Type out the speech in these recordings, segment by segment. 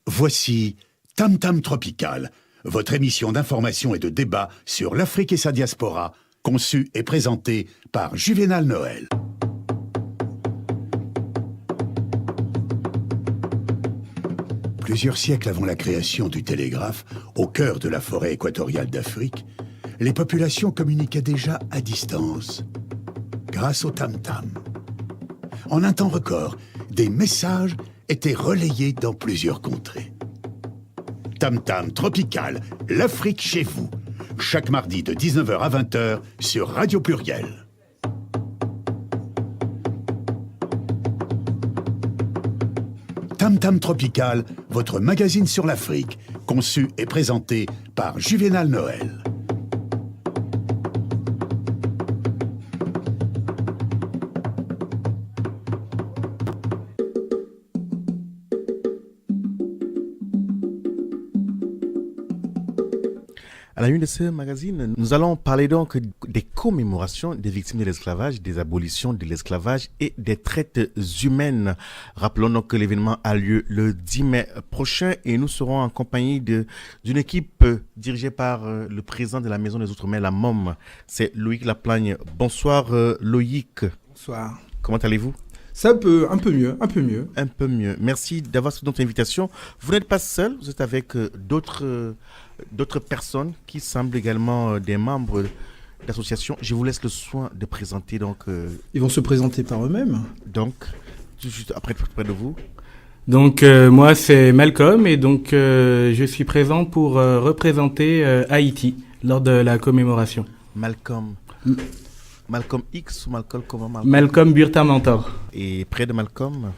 Voici Tam Tam Tropical, votre émission d'information et de débat sur l'Afrique et sa diaspora, conçue et présentée par Juvénal Noël. Plusieurs siècles avant la création du télégraphe, au cœur de la forêt équatoriale d'Afrique, les populations communiquaient déjà à distance, grâce au tam-tam. En un temps record, des messages étaient relayés dans plusieurs contrées. Tam-tam Tropical, l'Afrique chez vous, chaque mardi de 19h à 20h sur Radio Pluriel. Tam Tam Tropical, votre magazine sur l'Afrique, conçu et présenté par Juvénal Noël. À la une de ce magazine, nous allons parler donc des commémorations des victimes de l'esclavage, des abolitions de l'esclavage et des traites humaines. Rappelons donc que l'événement a lieu le 10 mai prochain et nous serons en compagnie d'une équipe dirigée par le président de la Maison des Outre-mer, la MOM. C'est Loïc Laplagne. Bonsoir Loïc. Bonsoir. Comment allez-vous? Ça peut, un peu mieux. Un peu mieux. Merci d'avoir accepté notre invitation. Vous n'êtes pas seul, vous êtes avec d'autres personnes qui semblent également des membres d'associations. Je vous laisse le soin de présenter donc. Ils vont se présenter par eux-mêmes. Donc, tout de suite après près de vous. Donc moi c'est Malcolm et donc je suis présent pour représenter Haïti lors de la commémoration. Malcolm. Malcolm X ou Malcolm comment Malcolm Burta Mentor. Et près de Malcolm.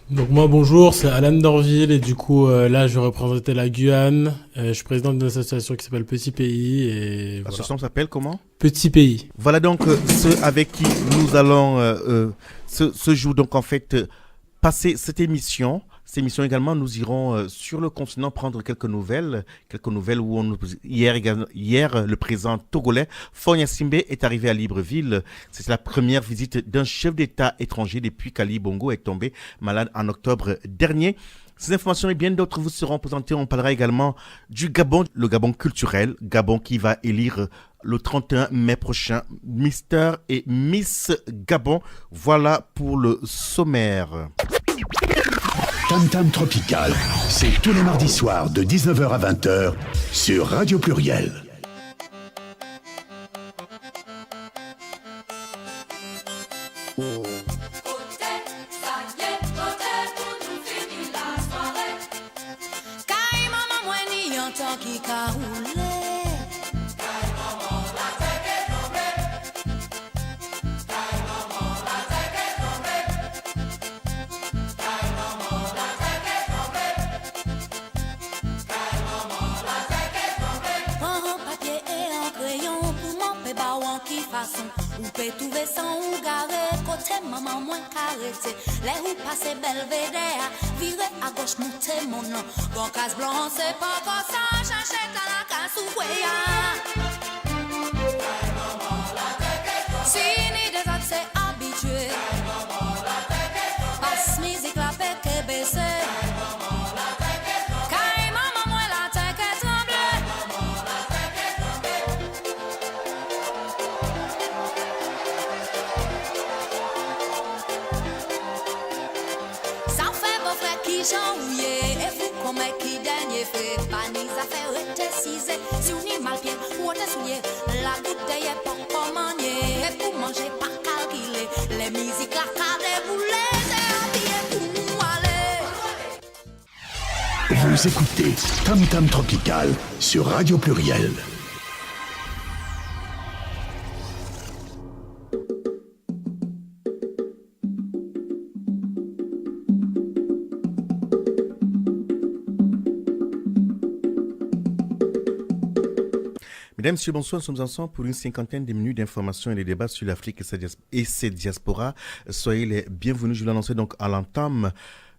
Donc moi bonjour, c'est Alan Dorville et du coup là je représentais la Guyane. Je suis président d'une association qui s'appelle Petit Pays et l'association s'appelle comment? Petit Pays. Voilà donc ceux avec qui nous allons ce jour donc en fait passer cette émission. Cette émission également, nous irons sur le continent prendre quelques nouvelles où hier, le président togolais Faure Gnassingbé est arrivé à Libreville. C'est la première visite d'un chef d'État étranger depuis qu'Ali Bongo est tombé malade en octobre dernier. Ces informations et bien d'autres vous seront présentées. On parlera également du Gabon, le Gabon culturel, Gabon qui va élire le 31 mai prochain Mister et Miss Gabon. Voilà pour le sommaire. Tam Tam Tropical, c'est tous les mardis soirs de 19h à 20h sur Radio Pluriel. Ou peut trouver sans ou garer, côté maman moins caressé. Les roues passent belvédère, virer à gauche, monter mon nom. Bon casse blanc, c'est pas comme ça, chercher à la casse ou si ni des autres c'est habitué. Passe musique la paix que baissé. Si on y mal pied, ou on est souillé, la goutte est pas commandée. Et pour manger, pas calculer, les musiques à déboulées, c'est habillé pour nous aller. Vous écoutez Tam Tam Tropical sur Radio Pluriel. Mesdames, Messieurs, bonsoir. Nous sommes ensemble pour une cinquantaine de minutes d'informations et de débats sur l'Afrique et ses diasporas. Soyez les bienvenus. Je vous l'annonçais donc à l'entame.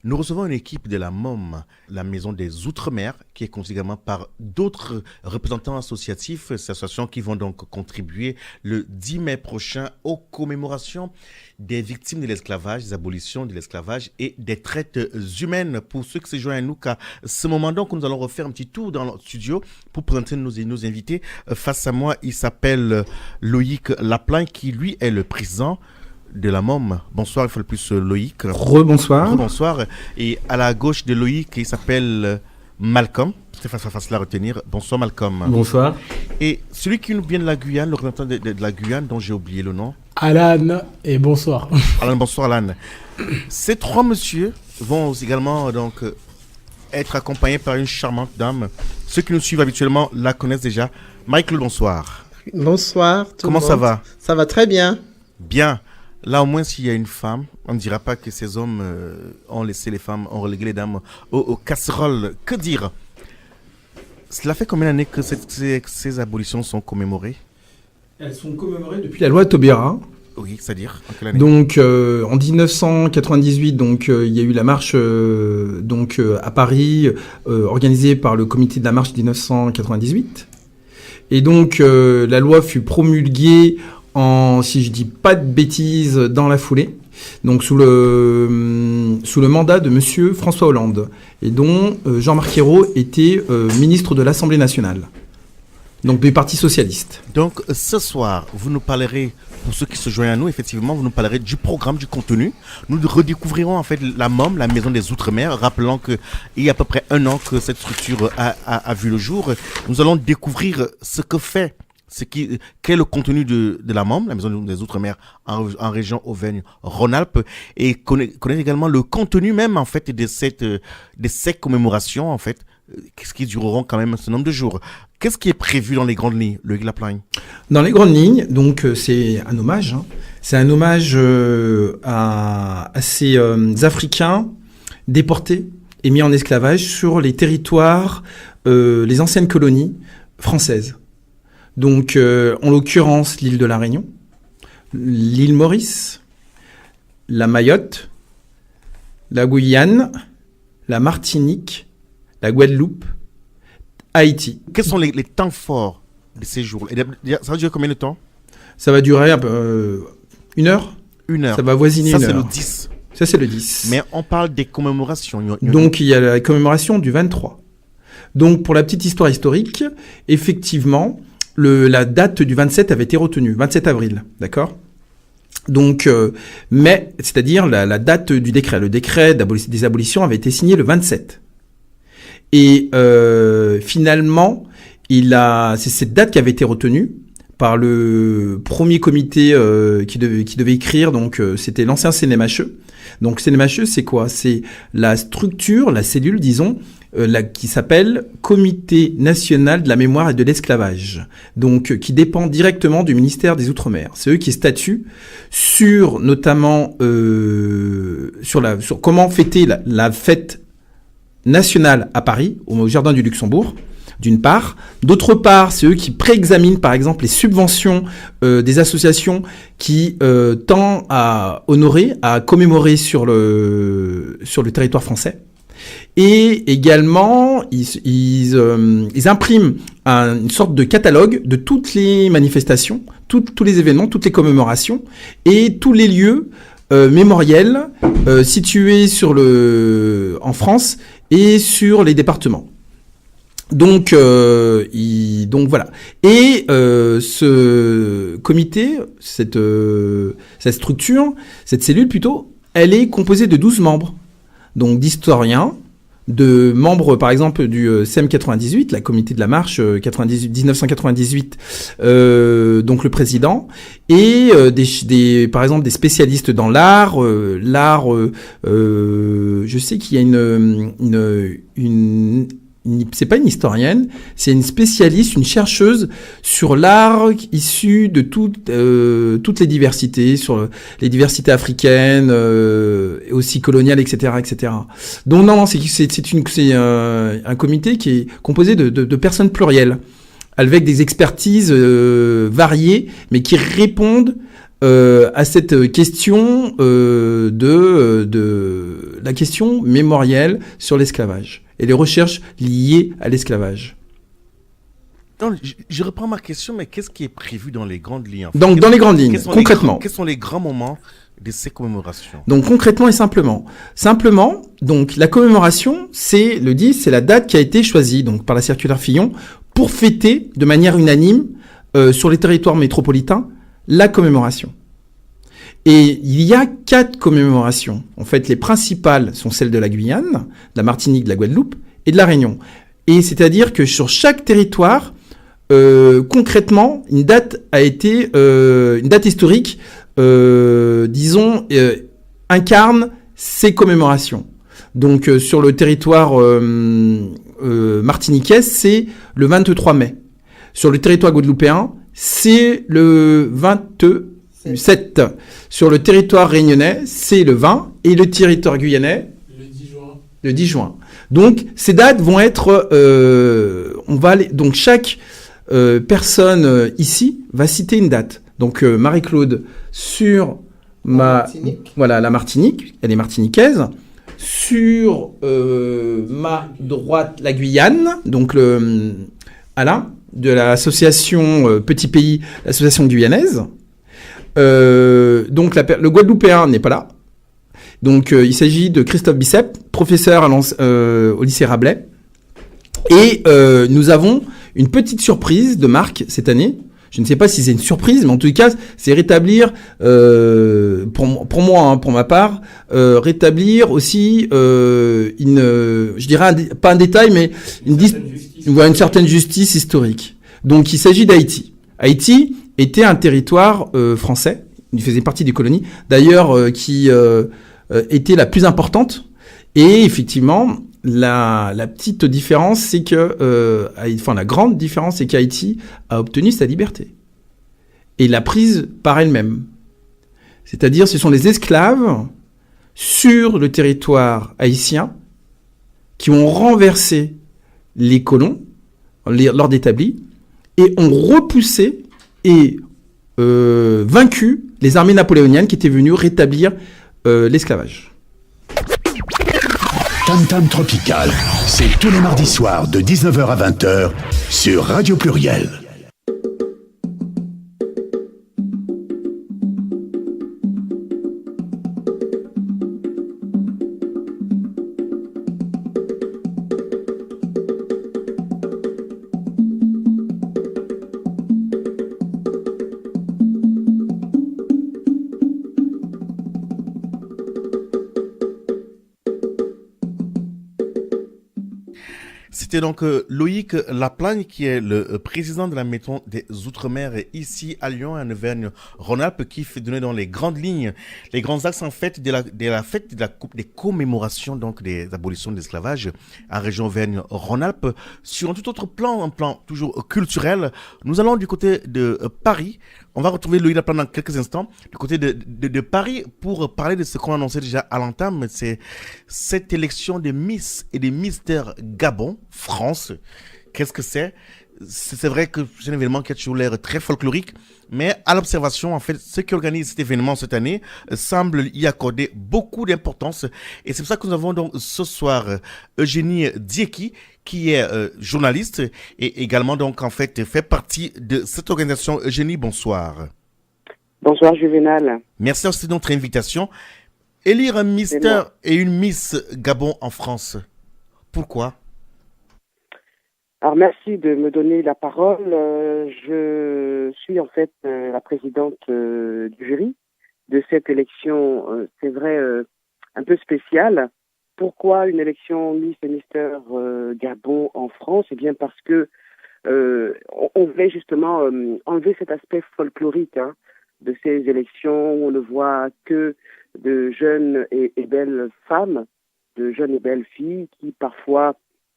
Nous recevons une équipe de la MOM, la Maison des Outre-mer, qui est constituée également par d'autres représentants associatifs, ces associations qui vont donc contribuer le 10 mai prochain aux commémorations des victimes de l'esclavage, des abolitions de l'esclavage et des traites humaines. Pour ceux qui se joignent à nous, qu'à ce moment donc, nous allons refaire un petit tour dans le studio pour présenter nos invités. Face à moi, il s'appelle Loïc Laplain, qui lui est le président de la MOM. Bonsoir, il faut le plus Loïc. Rebonsoir. Bonsoir. Et à la gauche de Loïc, il s'appelle Malcolm. C'est facile à retenir. Bonsoir Malcolm. Bonsoir. Et celui qui nous vient de la Guyane, le représentant de la Guyane, dont j'ai oublié le nom. Alan et bonsoir. Alan, bonsoir Alan. Ces trois messieurs vont également donc être accompagnés par une charmante dame. Ceux qui nous suivent habituellement la connaissent déjà. Michael, bonsoir. Bonsoir. Comment ça va? Ça va très bien. Bien. Là, au moins, s'il y a une femme, on ne dira pas que ces hommes ont laissé les femmes, ont relégué les dames aux casseroles. Que dire? Cela fait combien d'années que ces abolitions sont commémorées? Elles sont commémorées depuis la loi Taubira. Oui, c'est-à-dire en quelle année? Donc, en 1998, donc, il y a eu la marche à Paris, organisée par le comité de la marche 1998. Et donc, la loi fut promulguée si je dis pas de bêtises, dans la foulée, donc sous le mandat de Monsieur François Hollande, et dont Jean-Marc Ayrault était ministre de l'Assemblée nationale, donc du Parti socialiste. Donc ce soir, vous nous parlerez, pour ceux qui se joignent à nous, effectivement, vous nous parlerez du programme, du contenu. Nous redécouvrirons en fait la MOM, la Maison des Outre-mer, rappelant qu'il y a à peu près 1 an que cette structure a vu le jour. Nous allons découvrir ce que fait, quel est le contenu de la MOM, la Maison des Outre-mer en région Auvergne-Rhône-Alpes, et connaître également le contenu même en fait de ces commémorations en fait, qui dureront quand même un certain nombre de jours. Qu'est-ce qui est prévu dans les grandes lignes, Loïc Laplagne? Dans les grandes lignes, donc c'est un hommage. C'est un hommage à ces Africains déportés et mis en esclavage sur les territoires, les anciennes colonies françaises. Donc, en l'occurrence, l'île de la Réunion, l'île Maurice, la Mayotte, la Guyane, la Martinique, la Guadeloupe, Haïti. Quels sont les temps forts de ces jours? Ça va durer combien de temps? Ça va durer 1 heure. 1 heure. Ça va voisiner 1 heure. Ça, c'est le 10. Ça, c'est le 10. Mais on parle des commémorations. Donc, il y a la commémoration du 23. Donc, pour la petite histoire historique, effectivement, la date du 27 avait été retenue, 27 avril, d'accord? Donc, mais, c'est-à-dire la date du décret. Le décret des abolitions avait été signé le 27. Et finalement, c'est cette date qui avait été retenue par le premier comité qui devait écrire. Donc, c'était l'ancien CNMHE. Donc, CNMHE, c'est quoi? C'est la structure, la cellule, disons, qui s'appelle Comité national de la mémoire et de l'esclavage, donc qui dépend directement du ministère des Outre-mer. C'est eux qui statuent sur notamment sur comment fêter la fête nationale à Paris, au Jardin du Luxembourg, d'une part. D'autre part, c'est eux qui préexaminent, par exemple, les subventions des associations qui tendent à honorer, à commémorer sur le territoire français. Et également, ils impriment une sorte de catalogue de toutes les manifestations, tous les événements, toutes les commémorations et tous les lieux mémoriels situés en France et sur les départements. Donc voilà. Et ce comité, cette structure, cette cellule plutôt, elle est composée de 12 membres. Donc d'historiens, de membres par exemple du CEM 98, la comité de la marche 1998, donc le président, et par exemple des spécialistes dans l'art, je sais qu'il y a c'est pas une historienne, c'est une spécialiste, une chercheuse sur l'art issu de toutes les diversités, sur les diversités africaines, et aussi coloniales, etc., etc. Donc non, c'est un comité qui est composé de personnes plurielles, avec des expertises variées, mais qui répondent à cette question de la question mémorielle sur l'esclavage et les recherches liées à l'esclavage. Non, je reprends ma question, mais qu'est-ce qui est prévu dans les grandes lignes en fait? Donc, dans les grandes lignes, concrètement. Quels sont les grands moments de ces commémorations? Donc, concrètement et simplement. Simplement, donc, la commémoration, c'est le 10, c'est la date qui a été choisie, donc, par la circulaire Fillon, pour fêter de manière unanime, sur les territoires métropolitains, la commémoration. Et il y a 4 commémorations. En fait, les principales sont celles de la Guyane, de la Martinique, de la Guadeloupe et de la Réunion. Et c'est-à-dire que sur chaque territoire, concrètement, une date a été, une date historique, incarne ces commémorations. Donc, sur le territoire martiniquais, c'est le 23 mai. Sur le territoire guadeloupéen, c'est le 27. Sur le territoire réunionnais, c'est le 20. Et le territoire guyanais, le 10 juin. Donc, ces dates vont être... donc, chaque personne ici va citer une date. Donc, Marie-Claude, sur la Martinique, elle est martiniquaise. Sur ma droite, la Guyane, donc Alain, de l'association Petit Pays, l'association guyanaise. Donc, le Guadeloupéen n'est pas là. Donc, il s'agit de Christophe Bicep, professeur au lycée Rabelais. Et nous avons une petite surprise de Marc cette année. Je ne sais pas si c'est une surprise, mais en tout cas, c'est rétablir, pour moi, pour ma part, rétablir aussi je dirais pas un détail, mais une certaine justice historique. Donc, il s'agit d'Haïti. Haïti était un territoire français. Il faisait partie des colonies, d'ailleurs, qui était la plus importante. Et effectivement, la petite différence, c'est que, la grande différence, c'est qu'Haïti a obtenu sa liberté et l'a prise par elle-même. C'est-à-dire, ce sont les esclaves sur le territoire haïtien qui ont renversé les colons, l'ordre établi, et ont repoussé et vaincu les armées napoléoniennes qui étaient venues rétablir l'esclavage. Tam Tam Tropical, c'est tous les mardis soirs de 19h à 20h sur Radio Pluriel. C'était donc Loïc Laplagne qui est le président de la Maison des Outre-mer ici à Lyon, en Auvergne-Rhône-Alpes, qui fait donner dans les grandes lignes, les grands axes en fait de la fête des commémorations donc des abolitions de l'esclavage en région Auvergne-Rhône-Alpes. Sur un tout autre plan, un plan toujours culturel, nous allons du côté de Paris. On va retrouver Loïc Laplagne dans quelques instants, du côté de Paris, pour parler de ce qu'on annonçait déjà à l'entame, c'est cette élection des Miss et des Misters Gabon, France. Qu'est-ce que c'est? C'est vrai que c'est un événement qui a toujours l'air très folklorique, mais à l'observation, en fait, ceux qui organisent cet événement cette année semblent y accorder beaucoup d'importance. Et c'est pour ça que nous avons donc ce soir Eugénie Dieki, qui est journaliste et également donc en fait fait partie de cette organisation. Eugénie, bonsoir. Bonsoir Juvénal. Merci aussi de notre invitation. Élire un Mister et une Miss Gabon en France, pourquoi? Alors merci de me donner la parole. Je suis en fait la présidente du jury de cette élection, c'est vrai, un peu spéciale. Pourquoi une élection Miss et Mister Gabon en France? Eh bien parce que on voulait justement enlever cet aspect folklorique de ces élections où on ne voit que de jeunes et belles femmes, de jeunes et belles filles qui parfois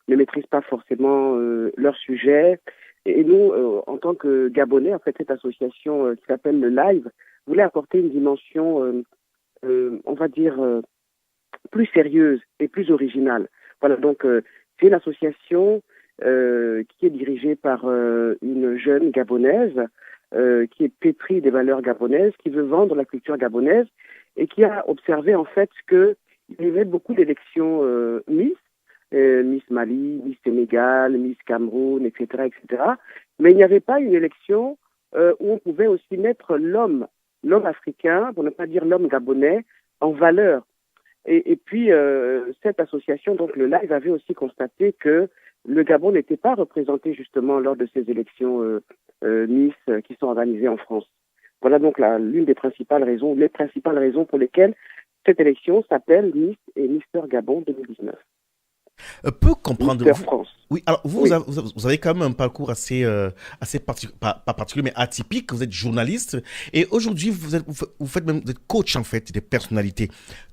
ne maîtrisent pas forcément leur sujet. Et nous, en tant que Gabonais, en fait, cette association qui s'appelle le Live voulait apporter une dimension, on va dire, plus sérieuse et plus originale. Voilà, donc c'est une association qui est dirigée par une jeune Gabonaise qui est pétri des valeurs gabonaises, qui veut vendre la culture gabonaise et qui a observé en fait qu'il y avait beaucoup d'élections Miss Mali, Miss Sénégal, Miss Cameroun, etc., etc. Mais il n'y avait pas une élection où on pouvait aussi mettre l'homme africain, pour ne pas dire l'homme gabonais, en valeur. Et puis, cette association, donc le Live, avait aussi constaté que le Gabon n'était pas représenté justement lors de ces élections Miss qui sont organisées en France. Voilà donc l'une des principales raisons, les principales raisons pour lesquelles cette élection s'appelle Miss et Mister Gabon 2019. Peut comprendre. Mister France. Oui, alors vous, Oui. vous avez quand même un parcours assez pas particulier, mais atypique. Vous êtes journaliste et aujourd'hui vous faites même, vous êtes coach en fait des personnalités.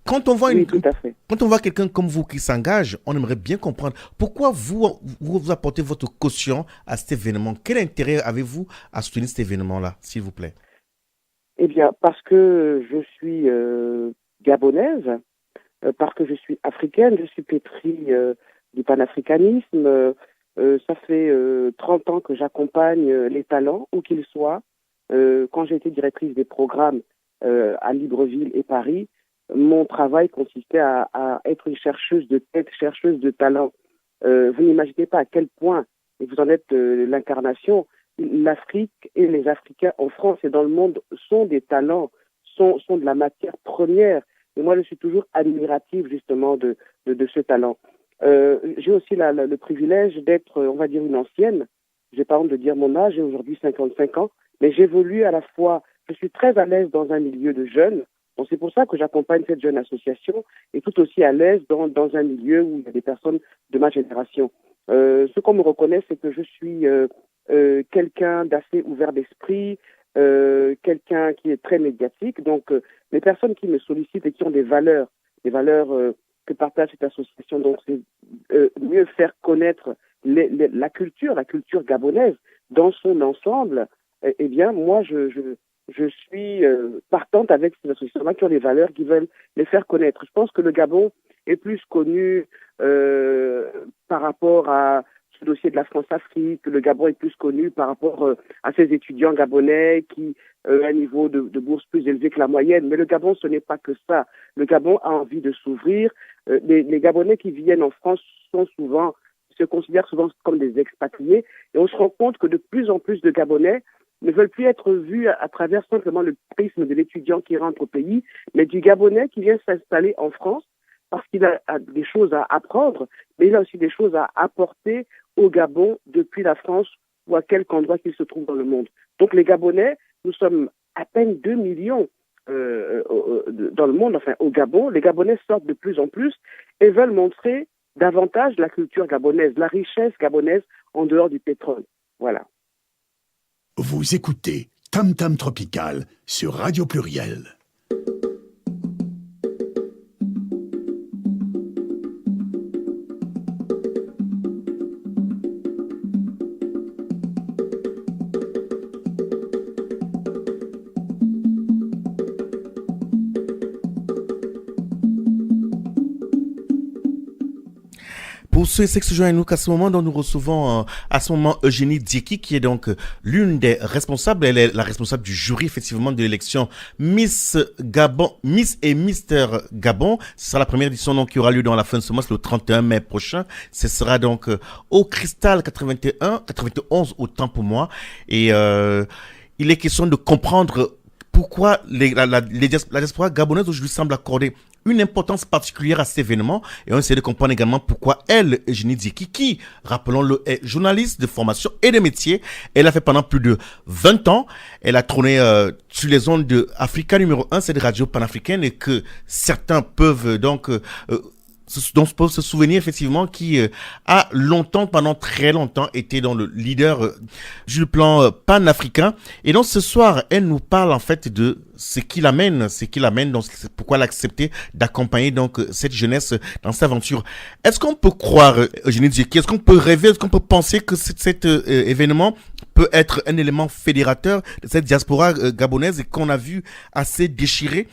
Quand on voit Oui, tout à fait. quand on voit quelqu'un comme vous qui s'engage, on aimerait bien comprendre pourquoi vous apportez votre caution à cet événement. Quel intérêt avez-vous à soutenir cet événement-là, s'il vous plaît? Eh bien, parce que je suis gabonaise, parce que je suis africaine, je suis pétrie du panafricanisme. Ça fait 30 ans que j'accompagne les talents, où qu'ils soient. Quand j'ai été directrice des programmes à Libreville et Paris, mon travail consistait à être une chercheuse de tête, chercheuse de talent. Vous n'imaginez pas à quel point, et vous en êtes l'incarnation, l'Afrique et les Africains en France et dans le monde sont des talents, sont de la matière première. Et moi, je suis toujours admirative justement de ce talent. J'ai aussi le privilège d'être, on va dire, une ancienne. J'ai pas honte de dire mon âge, j'ai aujourd'hui 55 ans, mais j'évolue à la fois, je suis très à l'aise dans un milieu de jeunes, donc c'est pour ça que j'accompagne cette jeune association, et tout aussi à l'aise dans un milieu où il y a des personnes de ma génération. Ce qu'on me reconnaît, c'est que je suis quelqu'un d'assez ouvert d'esprit, quelqu'un qui est très médiatique. Donc, les personnes qui me sollicitent et qui ont des valeurs que partage cette association, donc c'est mieux faire connaître la culture gabonaise dans son ensemble. Eh bien, moi, je suis partante avec ces associations-là qui ont des valeurs, qui veulent les faire connaître. Je pense que le Gabon est plus connu par rapport à ce dossier de la France-Afrique. Le Gabon est plus connu par rapport à ses étudiants gabonais qui ont un niveau de bourse plus élevé que la moyenne. Mais le Gabon, ce n'est pas que ça. Le Gabon a envie de s'ouvrir. Les Gabonais qui viennent en France se considèrent souvent comme des expatriés. Et on se rend compte que de plus en plus de Gabonais ne veulent plus être vus à travers simplement le prisme de l'étudiant qui rentre au pays, mais du Gabonais qui vient s'installer en France parce qu'il a des choses à apprendre, mais il a aussi des choses à apporter au Gabon depuis la France ou à quelque endroit qu'il se trouve dans le monde. Donc les Gabonais, nous sommes à peine 2 millions dans le monde, enfin au Gabon. Les Gabonais sortent de plus en plus et veulent montrer davantage la culture gabonaise, la richesse gabonaise en dehors du pétrole. Voilà. Vous écoutez Tam Tam Tropical sur Radio Pluriel. Pour ceux et ceux qui se joignent à nous, qu'à ce moment, nous recevons à ce moment Eugénie Dieki, qui est donc l'une des responsables. Elle est la responsable du jury, effectivement, de l'élection Miss Gabon, Miss et Mister Gabon. Ce sera la première édition donc, qui aura lieu dans la fin de ce mois, le 31 mai prochain. Ce sera donc au Cristal 91 autant pour moi. Et il est question de comprendre pourquoi la diaspora gabonaise aujourd'hui semble accorder une importance particulière à cet événement, et on essaie de comprendre également pourquoi elle, Eugénie Dieki, qui, rappelons-le, est journaliste de formation et de métier, elle a fait pendant plus de 20 ans, elle a trôné sur les ondes de Africa numéro 1, c'est des radios panafricaines, et que certains peuvent donc peuvent se souvenir effectivement qui a longtemps, pendant très longtemps, été dans le leader du plan panafricain. Et donc ce soir, elle nous parle en fait de ce qui l'amène, donc c'est pourquoi elle a accepté d'accompagner donc cette jeunesse dans cette aventure. Est-ce qu'on peut croire, Eugénie Dieki, est-ce qu'on peut rêver, est-ce qu'on peut penser que cet événement peut être un élément fédérateur de cette diaspora gabonaise et qu'on a vu assez déchirée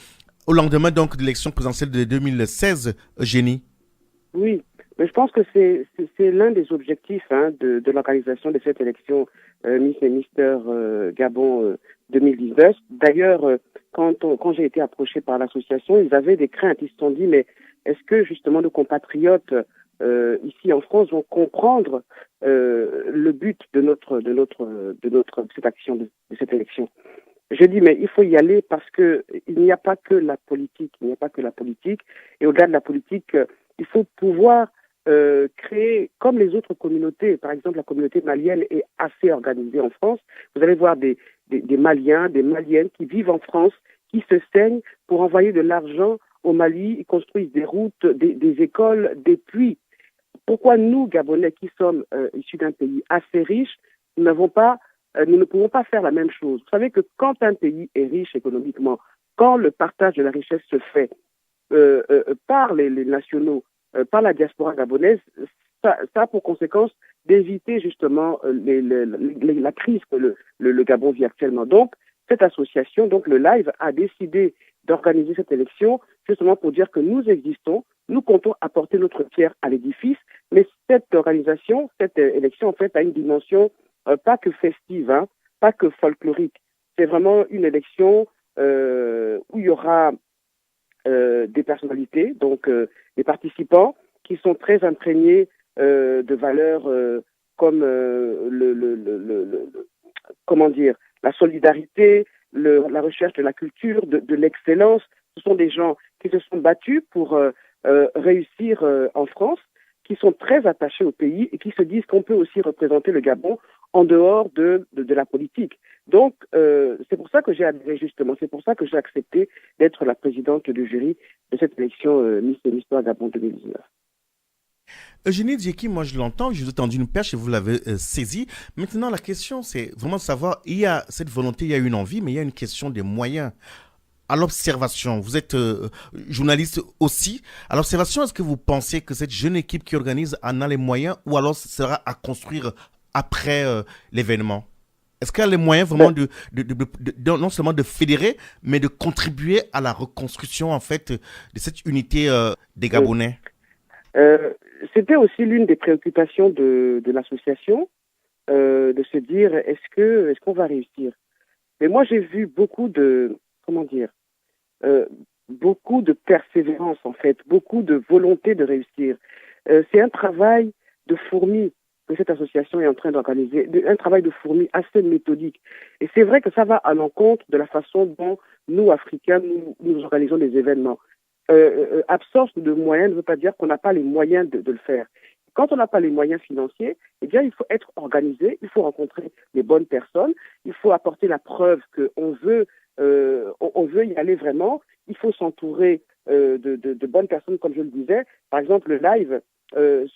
au lendemain donc de l'élection présidentielle de 2016, Eugénie? Oui, Mais je pense que c'est l'un des objectifs de l'organisation de cette élection Miss et Mister Gabon 2019. D'ailleurs, quand j'ai été approché par l'association, ils avaient des craintes. Ils se sont dit, mais est-ce que justement nos compatriotes ici en France vont comprendre le but de cette action, de cette élection? Je dis, mais il faut y aller parce que il n'y a pas que la politique, et au-delà de la politique, il faut pouvoir créer, comme les autres communautés, par exemple la communauté malienne est assez organisée en France, vous allez voir des Maliens, des Maliennes qui vivent en France, qui se saignent pour envoyer de l'argent au Mali, ils construisent des routes, des écoles, des puits. Pourquoi nous, Gabonais, qui sommes issus d'un pays assez riche, nous ne pouvons pas faire la même chose? Vous savez que quand un pays est riche économiquement, quand le partage de la richesse se fait par les nationaux, par la diaspora gabonaise, ça a pour conséquence d'éviter justement la crise que le Gabon vit actuellement. Donc, cette association, donc le LIVE, a décidé d'organiser cette élection justement pour dire que nous existons, nous comptons apporter notre pierre à l'édifice, mais cette organisation, cette élection en fait a une dimension pas que festive, pas que folklorique. C'est vraiment une élection où il y aura des personnalités, donc des participants qui sont très imprégnés de valeurs comme comment dire, la solidarité, la recherche de la culture, de l'excellence. Ce sont des gens qui se sont battus pour réussir en France, qui sont très attachés au pays et qui se disent qu'on peut aussi représenter le Gabon en dehors de la politique. Donc, c'est pour ça que j'ai adhéré justement, c'est pour ça que j'ai accepté d'être la présidente du jury de cette élection Miss et Mister Gabon 2019. Eugénie Dieki, moi je l'entends, je vous ai tendu une perche et vous l'avez saisi. Maintenant, la question, c'est vraiment de savoir, il y a cette volonté, il y a une envie, mais il y a une question des moyens. À l'observation, vous êtes journaliste aussi. À l'observation, est-ce que vous pensez que cette jeune équipe qui organise en a les moyens ou alors ce sera à construire après l'événement? Est-ce qu'elle a les moyens vraiment non seulement de fédérer, mais de contribuer à la reconstruction en fait de cette unité des Gabonais? C'était aussi l'une des préoccupations de l'association, de se dire est-ce qu'on va réussir? Mais moi j'ai vu beaucoup de persévérance en fait, beaucoup de volonté de réussir. C'est un travail de fourmi que cette association est en train d'organiser, un travail de fourmi assez méthodique. Et c'est vrai que ça va à l'encontre de la façon dont nous, Africains, nous organisons des événements. Absence de moyens ne veut pas dire qu'on n'a pas les moyens de le faire. Quand on n'a pas les moyens financiers, eh bien, il faut être organisé, il faut rencontrer les bonnes personnes, il faut apporter la preuve qu'on veut y aller vraiment, il faut s'entourer de bonnes personnes, comme je le disais. Par exemple, le LIVE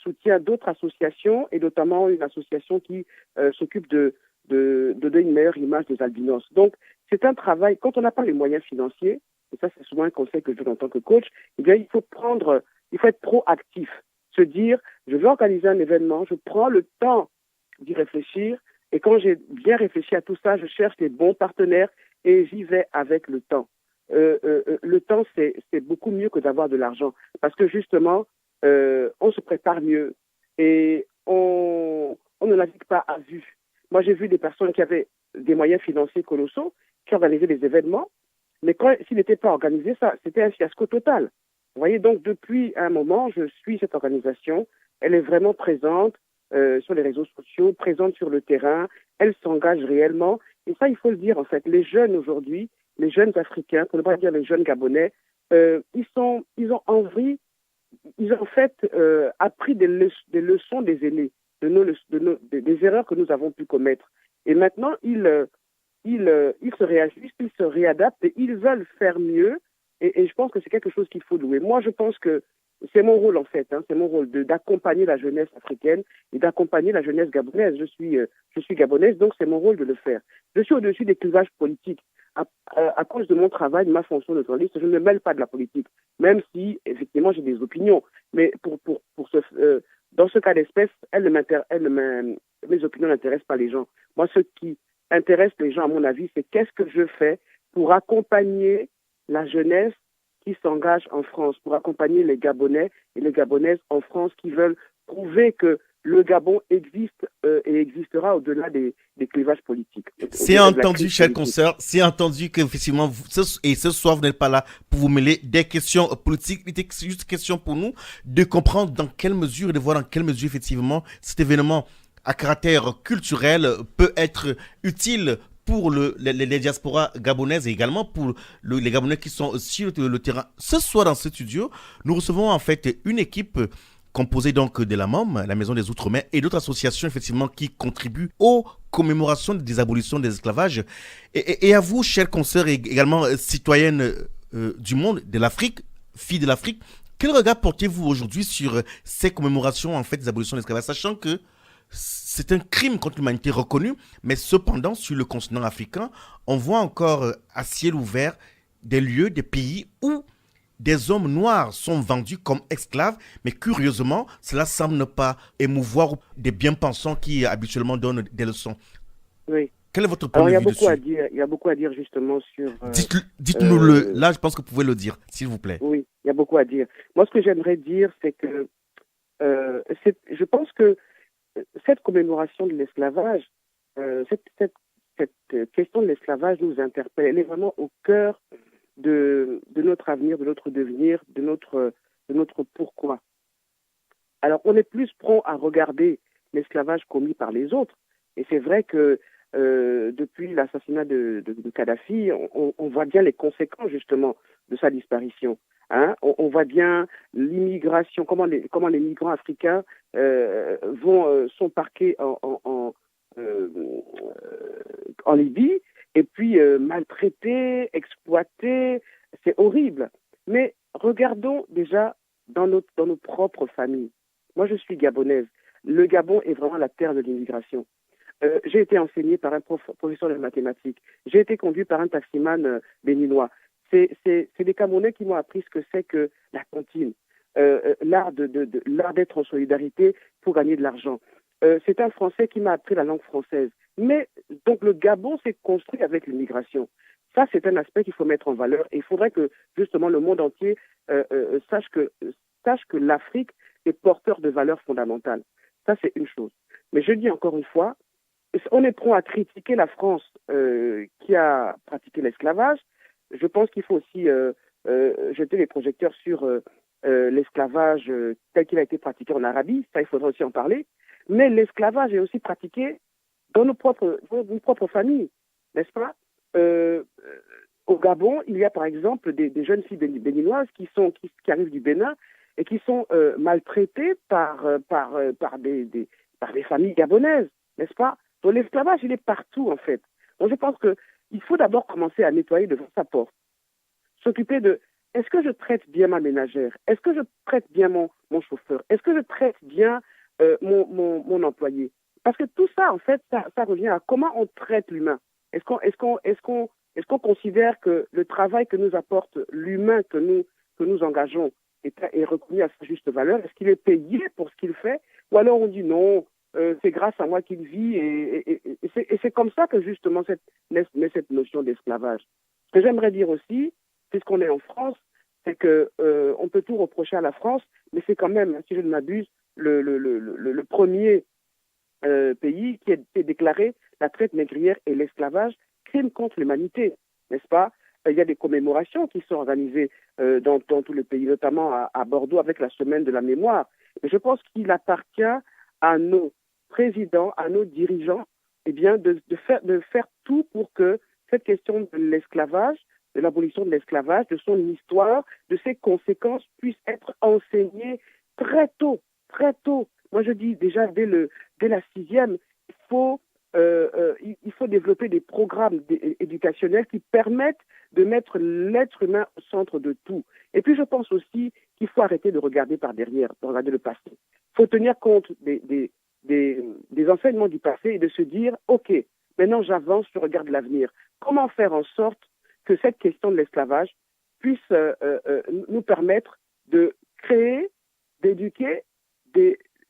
soutient d'autres associations, et notamment une association qui s'occupe de donner une meilleure image des albinos. Donc, c'est un travail, quand on n'a pas les moyens financiers, et ça c'est souvent un conseil que je donne en tant que coach, eh bien, il faut être proactif, se dire, je veux organiser un événement, je prends le temps d'y réfléchir, et quand j'ai bien réfléchi à tout ça, je cherche les bons partenaires et j'y vais avec le temps. Le temps, c'est beaucoup mieux que d'avoir de l'argent, parce que justement, on se prépare mieux et on ne navigue pas à vue. Moi, j'ai vu des personnes qui avaient des moyens financiers colossaux, qui organisaient des événements, mais s'ils n'étaient pas organisés, ça, c'était un fiasco total. Vous voyez, donc depuis un moment, je suis cette organisation. Elle est vraiment présente sur les réseaux sociaux, présente sur le terrain. Elle s'engage réellement. Et ça, il faut le dire, en fait. Les jeunes aujourd'hui, les jeunes Africains, pour ne pas dire les jeunes Gabonais, ils ont envie, ils ont en fait appris des leçons des aînés, des erreurs que nous avons pu commettre. Et maintenant, ils se réajustent, ils se réadaptent et ils veulent faire mieux. Et je pense que c'est quelque chose qu'il faut louer. Moi, je pense que c'est mon rôle, en fait. C'est mon rôle d'accompagner la jeunesse africaine et d'accompagner la jeunesse gabonaise. Je suis gabonaise, donc c'est mon rôle de le faire. Je suis au-dessus des clivages politiques. À cause de mon travail, de ma fonction de journaliste, je ne me mêle pas de la politique, même si, effectivement, j'ai des opinions. Mais dans ce cas d'espèce, mes opinions n'intéressent pas les gens. Moi, ce qui intéresse les gens, à mon avis, c'est qu'est-ce que je fais pour accompagner la jeunesse qui s'engagent en France pour accompagner les Gabonais et les Gabonaises en France qui veulent prouver que le Gabon existe et existera au-delà des clivages politiques. C'est entendu, chers consoeurs, c'est entendu qu'effectivement, et ce soir, vous n'êtes pas là pour vous mêler des questions politiques. C'est juste une question pour nous de comprendre dans quelle mesure et de voir dans quelle mesure, effectivement, cet événement à caractère culturel peut être utile pour les diasporas gabonaises et également pour les Gabonais qui sont sur le terrain. Ce soir, dans ce studio, nous recevons en fait une équipe composée donc de la MOM, la Maison des Outre-mer, et d'autres associations effectivement qui contribuent aux commémorations des abolitions des esclavages. Et à vous, chers consoeurs et également citoyennes du monde, de l'Afrique, filles de l'Afrique, quel regard portez-vous aujourd'hui sur ces commémorations en fait des abolitions de l'esclavage, sachant que c'est un crime contre l'humanité reconnu, mais cependant, sur le continent africain, on voit encore à ciel ouvert des lieux, des pays où des hommes noirs sont vendus comme esclaves, mais curieusement, cela semble ne pas émouvoir des bien-pensants qui habituellement donnent des leçons. Oui. Quel est votre point de vue dessus? Il y a beaucoup à dire justement sur... Dites-nous-le. Là, je pense que vous pouvez le dire, s'il vous plaît. Oui, il y a beaucoup à dire. Moi, ce que j'aimerais dire, c'est que je pense que cette commémoration de l'esclavage, cette question de l'esclavage nous interpelle. Elle est vraiment au cœur de notre avenir, de notre devenir, de notre pourquoi. Alors, on est plus prompt à regarder l'esclavage commis par les autres. Et c'est vrai que depuis l'assassinat de Kadhafi, on voit bien les conséquences justement de sa disparition. Hein, on voit bien l'immigration, comment les migrants africains sont parqués en Libye et puis maltraités, exploités. C'est horrible. Mais regardons déjà dans nos propres familles. Moi, je suis gabonaise. Le Gabon est vraiment la terre de l'immigration. J'ai été enseignée par un professeur de mathématiques. J'ai été conduit par un taximan béninois. C'est des Camerounais qui m'ont appris ce que c'est que la tontine, l'art d'être en solidarité pour gagner de l'argent. C'est un Français qui m'a appris la langue française. Mais donc le Gabon s'est construit avec l'immigration. Ça, c'est un aspect qu'il faut mettre en valeur. Et il faudrait que justement le monde entier sache que l'Afrique est porteur de valeurs fondamentales. Ça, c'est une chose. Mais je dis encore une fois, on est prompt à critiquer la France qui a pratiqué l'esclavage. Je pense qu'il faut aussi jeter les projecteurs sur l'esclavage tel qu'il a été pratiqué en Arabie. Ça, il faudra aussi en parler. Mais l'esclavage est aussi pratiqué dans nos propres familles, n'est-ce pas? Au Gabon, il y a par exemple des jeunes filles béninoises qui arrivent du Bénin et qui sont maltraitées par des familles gabonaises, n'est-ce pas? Donc l'esclavage, il est partout en fait. Donc je pense qu'il faut d'abord commencer à nettoyer devant sa porte. S'occuper de, est-ce que je traite bien ma ménagère? Est-ce que je traite bien mon chauffeur? Est-ce que je traite bien mon employé? Parce que tout ça, en fait, ça revient à comment on traite l'humain. Est-ce qu'on considère que le travail que nous apporte l'humain que nous engageons est reconnu à sa juste valeur? Est-ce qu'il est payé pour ce qu'il fait? Ou alors on dit non, c'est grâce à moi qu'il vit et c'est comme ça que justement naît cette notion d'esclavage. Ce que j'aimerais dire aussi, puisqu'on est en France, c'est que on peut tout reprocher à la France, mais c'est quand même, si je ne m'abuse, le premier pays qui a déclaré la traite négrière et l'esclavage crime contre l'humanité, n'est-ce pas? Il y a des commémorations qui sont organisées dans tout le pays, notamment à Bordeaux avec la semaine de la mémoire. Et je pense qu'il appartient à nos présidents, à nos dirigeants, eh bien, de faire tout pour que cette question de l'esclavage, de l'abolition de l'esclavage, de son histoire, de ses conséquences puisse être enseignée très tôt, très tôt. Moi, je dis déjà dès la 6e, il faut développer des programmes éducationnels qui permettent de mettre l'être humain au centre de tout. Et puis, je pense aussi qu'il faut arrêter de regarder par derrière, de regarder le passé. Il faut tenir compte des enseignements du passé et de se dire, OK, maintenant j'avance, je regarde l'avenir. Comment faire en sorte que cette question de l'esclavage puisse nous permettre de créer, d'éduquer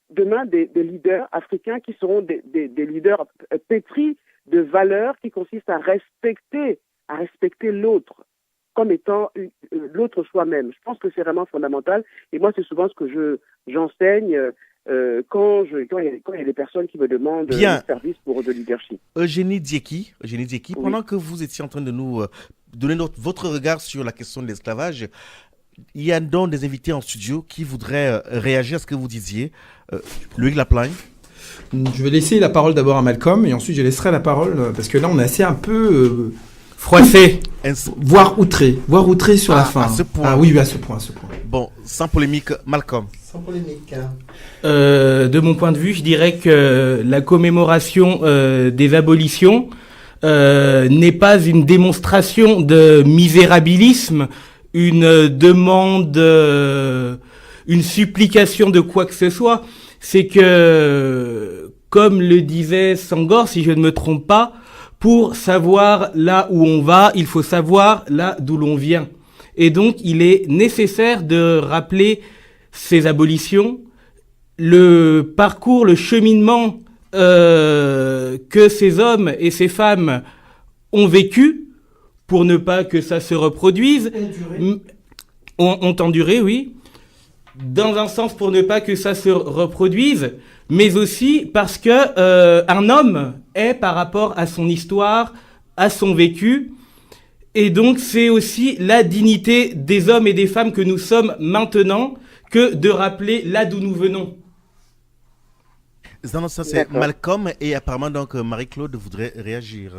demain des leaders africains qui seront des leaders pétris de valeurs qui consistent à respecter l'autre. comme étant l'autre soi-même. Je pense que c'est vraiment fondamental. Et moi, c'est souvent ce que j'enseigne quand il y a des personnes qui me demandent des services pour de leadership. Eugénie Dieki, pendant que vous étiez en train de nous donner votre regard sur la question de l'esclavage, il y a donc des invités en studio qui voudraient réagir à ce que vous disiez. Loïc Laplagne. Je vais laisser la parole d'abord à Malcolm et ensuite je laisserai la parole parce que là on est assez un peu froissé, voire outré sur la fin. À ce point. Ah oui, à ce point. Bon, sans polémique, Malcolm. Sans polémique. De mon point de vue, je dirais que la commémoration des abolitions n'est pas une démonstration de misérabilisme, une demande, une supplication de quoi que ce soit. C'est que, comme le disait Senghor, si je ne me trompe pas, pour savoir là où on va, il faut savoir là d'où l'on vient. Et donc, il est nécessaire de rappeler ces abolitions, le parcours, le cheminement que ces hommes et ces femmes ont vécu pour ne pas que ça se reproduise. Ont enduré, oui. Dans un sens pour ne pas que ça se reproduise, mais aussi parce que un homme est par rapport à son histoire, à son vécu, et donc c'est aussi la dignité des hommes et des femmes que nous sommes maintenant que de rappeler là d'où nous venons. Ça c'est Malcolm et apparemment donc Marie-Claude voudrait réagir.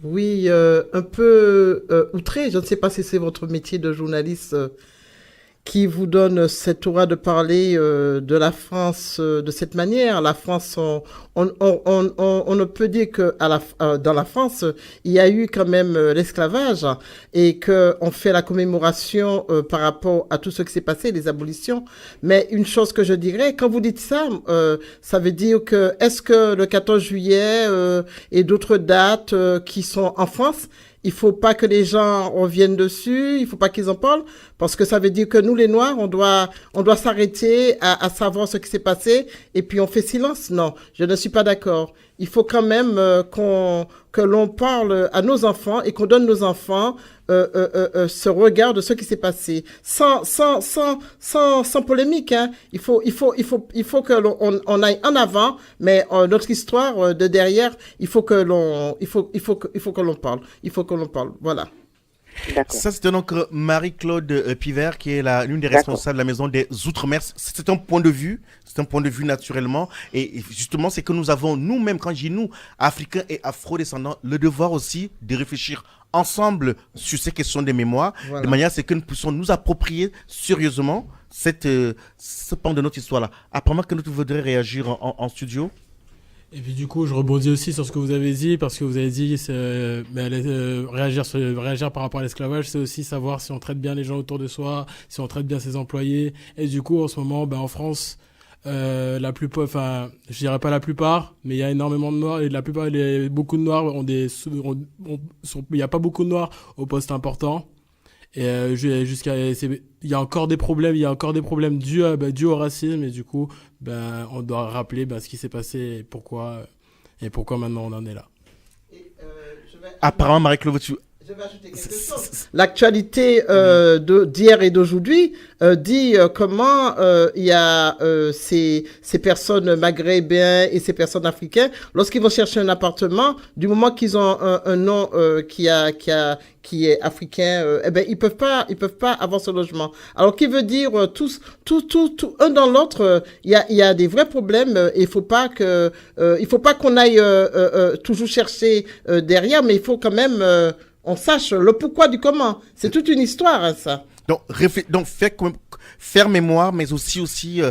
Oui, un peu outré. Je ne sais pas si c'est votre métier de journaliste qui vous donne cette aura de parler de la France de cette manière. La France, on ne peut dire que dans la France, il y a eu quand même l'esclavage et qu'on fait la commémoration par rapport à tout ce qui s'est passé, les abolitions. Mais une chose que je dirais, quand vous dites ça, ça veut dire que est-ce que le 14 juillet et d'autres dates qui sont en France, il faut pas que les gens reviennent dessus, il faut pas qu'ils en parlent, parce que ça veut dire que nous, les Noirs, on doit s'arrêter à savoir ce qui s'est passé, et puis on fait silence. Non, je ne suis pas d'accord. Il faut quand même que l'on parle à nos enfants et qu'on donne nos enfants ce regard de ce qui s'est passé, sans polémique. Hein. Il faut que l'on aille en avant, mais notre histoire de derrière, il faut que l'on parle. Il faut que l'on parle. Voilà. Ça, c'était donc Marie-Claude Pivert, qui est l'une des responsables de la Maison des Outre-mer. C'est un point de vue, naturellement. Et justement, c'est que nous avons, nous-mêmes, quand je dis nous, Africains et Afro-descendants, le devoir aussi de réfléchir ensemble sur ces questions de mémoire, de manière à ce que nous puissions nous approprier sérieusement ce pan de notre histoire-là. Apparemment, que nous voudrions réagir en studio. Et puis du coup, je rebondis aussi sur ce que vous avez dit, parce que vous avez dit réagir par rapport à l'esclavage, c'est aussi savoir si on traite bien les gens autour de soi, si on traite bien ses employés. Et du coup, en ce moment, en France, la plupart, enfin, je dirais pas la plupart, mais il y a énormément de Noirs, et beaucoup de Noirs il y a pas beaucoup de Noirs aux postes importants. Et il y a encore des problèmes, dus au racisme, et du coup, on doit rappeler ce qui s'est passé et pourquoi maintenant on en est là. Apparemment, Marie-Claude, je vais ajouter quelque chose. L'actualité d'hier et d'aujourd'hui dit comment il y a ces personnes maghrébines et ces personnes africaines, lorsqu'ils vont chercher un appartement, du moment qu'ils ont un nom qui est africain, ils peuvent pas avoir ce logement. Alors, qui veut dire tous un dans l'autre, il y a des vrais problèmes. Il faut pas qu'on aille toujours chercher derrière, mais il faut quand même on sache le pourquoi du comment. C'est toute une histoire, hein, ça. Donc faire mémoire, mais aussi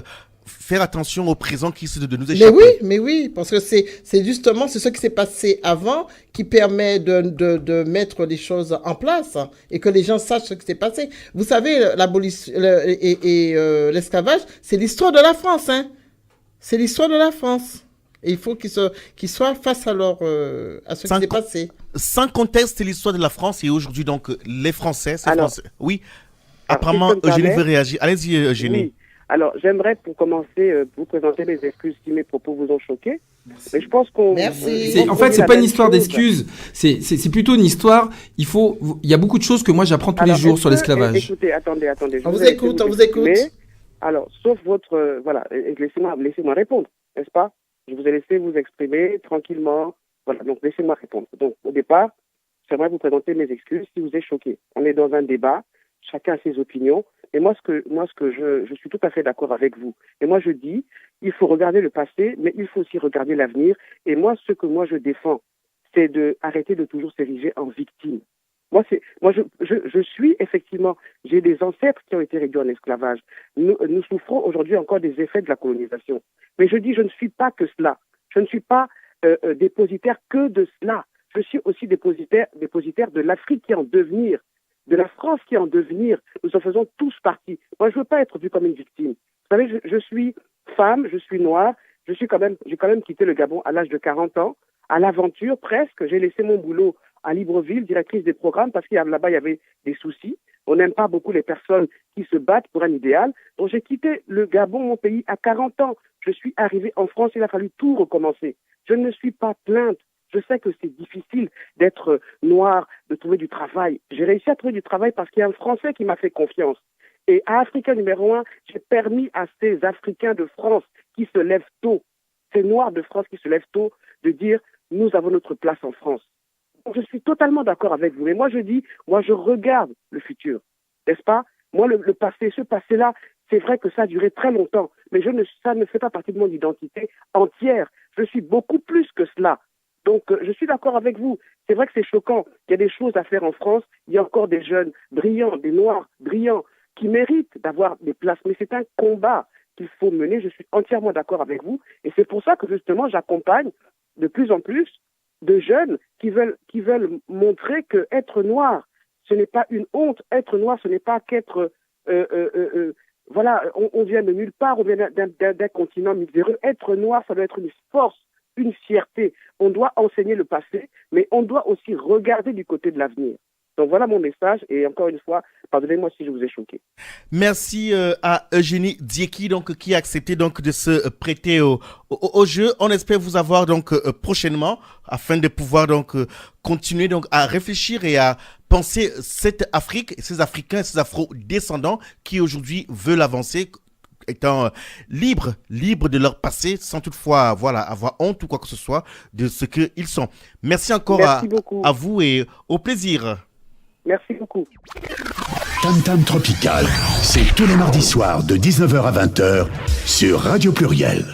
faire attention au présent qui essaie de nous échapper. Mais oui, parce que c'est justement ce qui s'est passé avant qui permet de mettre les choses en place et que les gens sachent ce qui s'est passé. Vous savez, l'abolition et l'esclavage, c'est l'histoire de la France, hein. C'est l'histoire de la France. Et il faut qu'ils soient face à ce qui s'est passé. Sans contexte, c'est l'histoire de la France et aujourd'hui, donc, les Français, Français. Oui, apparemment, Eugénie veut réagir. Allez-y, Eugénie. Oui. Alors, j'aimerais pour commencer vous présenter mes excuses si mes propos vous ont choqué. Mais je pense qu'on... Merci. En fait, c'est pas une histoire d'excuses. C'est plutôt une histoire. Il y a beaucoup de choses que moi j'apprends tous les jours sur l'esclavage. Écoutez, attendez. On vous écoute. Alors, sauf votre... voilà, laissez-moi répondre, n'est-ce pas? Je vous ai laissé vous exprimer tranquillement. Voilà, donc laissez-moi répondre. Donc, au départ, j'aimerais vous présenter mes excuses si vous êtes choqué. On est dans un débat, chacun a ses opinions. Et je suis tout à fait d'accord avec vous. Et moi, je dis, il faut regarder le passé, mais il faut aussi regarder l'avenir. Et moi, ce que je défends, c'est d'arrêter de toujours s'ériger en victime. Je suis effectivement, j'ai des ancêtres qui ont été réduits en esclavage. Nous souffrons aujourd'hui encore des effets de la colonisation. Mais je dis, je ne suis pas que cela. Je ne suis pas dépositaire que de cela. Je suis aussi dépositaire de l'Afrique qui est en devenir, de la France qui est en devenir. Nous en faisons tous partie. Moi, je ne veux pas être vu comme une victime. Vous savez, je suis femme, je suis noire, j'ai quand même quitté le Gabon à l'âge de 40 ans, à l'aventure presque. J'ai laissé mon boulot à Libreville, directrice des programmes, parce qu'il là-bas, il y avait des soucis. On n'aime pas beaucoup les personnes qui se battent pour un idéal. Donc, j'ai quitté le Gabon, mon pays, à 40 ans. Je suis arrivée en France, il a fallu tout recommencer. Je ne me suis pas plainte. Je sais que c'est difficile d'être noir, de trouver du travail. J'ai réussi à trouver du travail parce qu'il y a un Français qui m'a fait confiance. Et à Africain numéro 1, j'ai permis à ces Africains de France qui se lèvent tôt, ces Noirs de France qui se lèvent tôt, de dire « nous avons notre place en France ». Donc, je suis totalement d'accord avec vous. Et moi, je dis, je regarde le futur, n'est-ce pas? Moi, le passé, ce passé-là, c'est vrai que ça a duré très longtemps, mais ça ne fait pas partie de mon identité entière. Je suis beaucoup plus que cela. Donc, je suis d'accord avec vous. C'est vrai que c'est choquant. Il y a des choses à faire en France. Il y a encore des jeunes brillants, des Noirs brillants, qui méritent d'avoir des places. Mais c'est un combat qu'il faut mener. Je suis entièrement d'accord avec vous. Et c'est pour ça que, justement, j'accompagne de plus en plus de jeunes qui veulent montrer que être noir, ce n'est pas une honte. Être noir, ce n'est pas qu'être... on vient de nulle part, on vient d'un continent miséreux. Être noir, ça doit être une force, une fierté. On doit enseigner le passé, mais on doit aussi regarder du côté de l'avenir. Donc voilà mon message, et encore une fois, pardonnez-moi si je vous ai choqué. Merci à Eugénie Dieki, donc, qui a accepté donc de se prêter au jeu. On espère vous avoir donc prochainement, afin de pouvoir donc continuer donc à réfléchir et à penser cette Afrique, ces Africains, ces Afro-descendants qui aujourd'hui veulent avancer, étant libres de leur passé, sans toutefois avoir honte ou quoi que ce soit de ce qu'ils sont. Merci encore à vous et au plaisir. Merci beaucoup. Tam Tam Tropical, c'est tous les mardis soirs de 19h à 20h sur Radio Pluriel.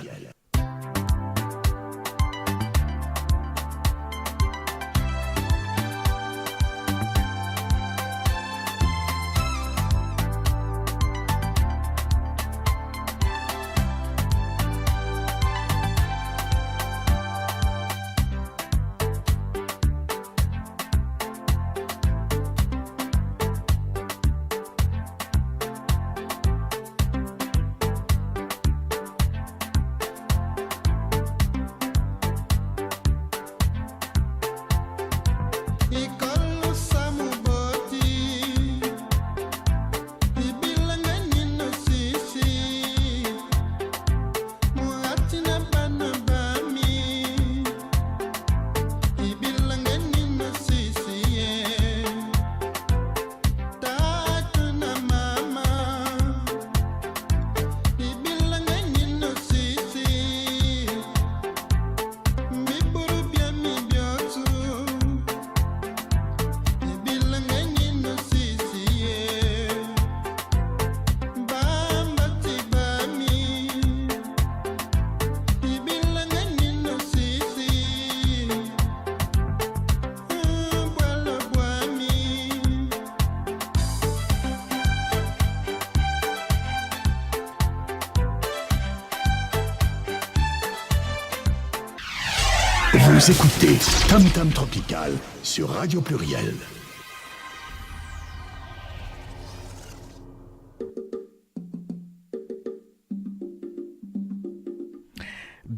Vous écoutez Tam Tam Tropical sur Radio Pluriel.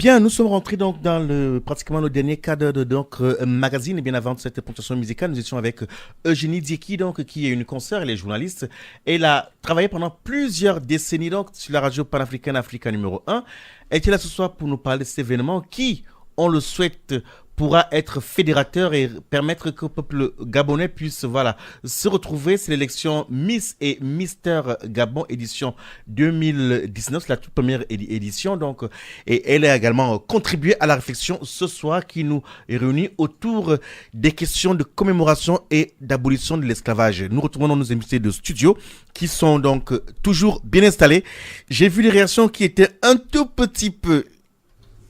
Bien, nous sommes rentrés donc dans pratiquement le dernier cadre de magazine. Et bien avant cette présentation musicale, nous étions avec Eugénie Dieki, donc qui est une consoeur, elle est journaliste. Elle a travaillé pendant plusieurs décennies donc sur la radio panafricaine Africa numéro 1. Elle était là ce soir pour nous parler de cet événement qui, on le souhaite, pourra être fédérateur et permettre que le peuple gabonais puisse se retrouver. C'est l'élection Miss et Mister Gabon édition 2019, la toute première édition. Donc, et elle a également contribué à la réflexion ce soir qui nous réunit autour des questions de commémoration et d'abolition de l'esclavage. Nous retrouvons nos invités de studio qui sont donc toujours bien installés. J'ai vu les réactions qui étaient un tout petit peu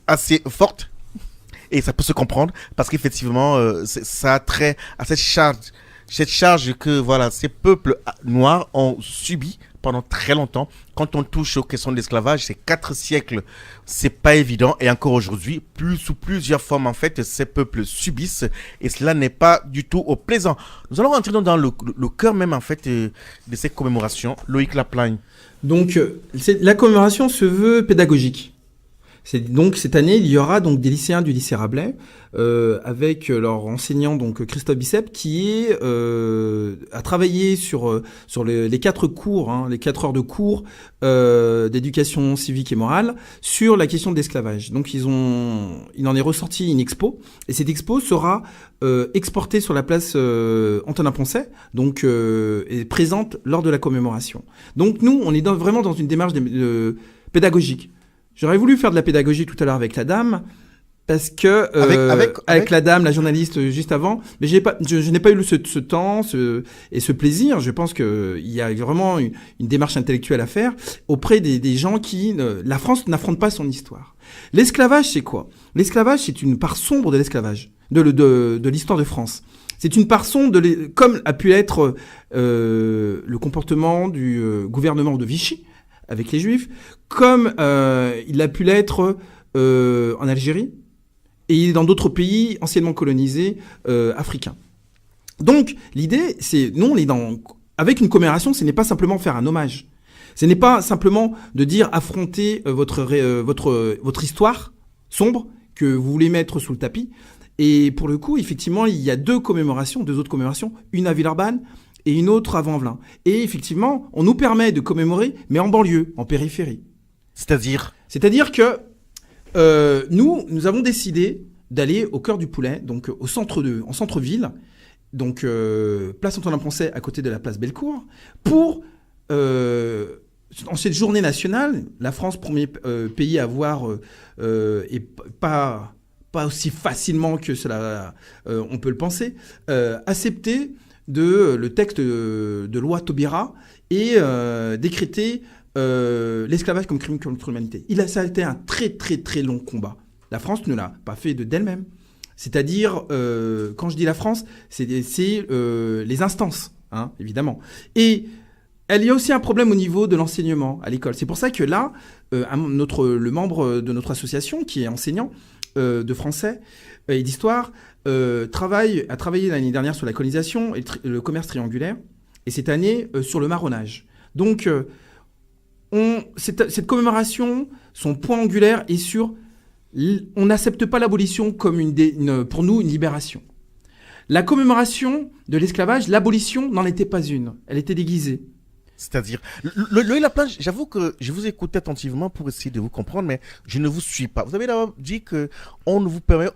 assez fortes. Et ça peut se comprendre parce qu'effectivement, ça a trait à cette charge que ces peuples noirs ont subi pendant très longtemps. Quand on touche aux questions de l'esclavage, c'est 4 siècles, c'est pas évident. Et encore aujourd'hui, sous plusieurs formes, en fait, ces peuples subissent. Et cela n'est pas du tout au plaisant. Nous allons rentrer dans le cœur même, en fait, de ces commémorations. Loïc Laplagne. Donc, la commémoration se veut pédagogique. Donc cette année, il y aura donc des lycéens du lycée Rabelais avec leur enseignant donc Christophe Bicep qui a travaillé sur les 4 cours, les 4 heures de cours d'éducation civique et morale sur la question de l'esclavage. Donc il en est ressorti une expo et cette expo sera exportée sur la place Antonin-Poncet donc et présente lors de la commémoration. Donc nous, on est vraiment dans une démarche pédagogique. J'aurais voulu faire de la pédagogie tout à l'heure avec la dame, parce que avec la dame, la journaliste juste avant, mais je n'ai pas eu ce temps et ce plaisir. Je pense qu'il y a vraiment une démarche intellectuelle à faire auprès des gens qui... la France n'affronte pas son histoire. L'esclavage, c'est quoi ? L'esclavage, c'est une part sombre de l'esclavage, de l'histoire de France. C'est une part sombre, comme a pu être le comportement du gouvernement de Vichy, avec les Juifs, comme il a pu l'être en Algérie et dans d'autres pays anciennement colonisés africains. Donc, l'idée, c'est, nous, avec une commémoration, ce n'est pas simplement faire un hommage. Ce n'est pas simplement de dire affronter votre histoire sombre que vous voulez mettre sous le tapis. Et pour le coup, effectivement, il y a deux autres commémorations, une à Villeurbanne, et une autre à Vanvelin. Et effectivement, on nous permet de commémorer, mais en banlieue, en périphérie. C'est-à-dire que nous avons décidé d'aller au cœur du Poulet, donc en centre-ville, donc place Antonin-Poncet à côté de la place Bellecour, pour en cette journée nationale, la France, premier pays à avoir, et pas aussi facilement que cela, on peut le penser, accepter le texte de loi Taubira et décréter l'esclavage comme crime contre l'humanité. Ça a été un très très très long combat. La France ne l'a pas fait d'elle-même. C'est-à-dire, quand je dis la France, c'est les instances, évidemment. Et il y a aussi un problème au niveau de l'enseignement à l'école. C'est pour ça que là, le membre de notre association, qui est enseignant de français et d'histoire, a travaillé l'année dernière sur la colonisation et le commerce triangulaire, et cette année sur le marronnage. Donc, cette commémoration, son point angulaire est sur on n'accepte pas l'abolition comme pour nous une libération. La commémoration de l'esclavage, l'abolition n'en était pas une, elle était déguisée. C'est-à-dire, Loïc Laplagne, j'avoue que je vous écoute attentivement pour essayer de vous comprendre, mais je ne vous suis pas. Vous avez d'abord dit que on ne vous permet,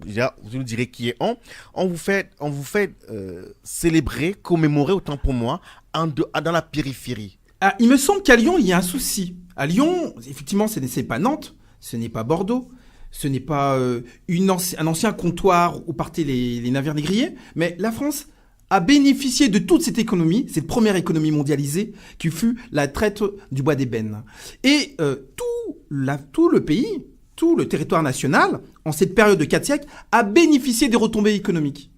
je vous dirais qui est on vous fait célébrer, commémorer, autant pour moi, dans la périphérie. Ah, il me semble qu'à Lyon, il y a un souci. À Lyon, effectivement, ce n'est pas Nantes, ce n'est pas Bordeaux, ce n'est pas un ancien comptoir où partaient les navires négriers, mais la France a bénéficié de toute cette économie, cette première économie mondialisée, qui fut la traite du bois d'ébène. Et tout le pays, tout le territoire national, en cette période de 4 siècles, a bénéficié des retombées économiques.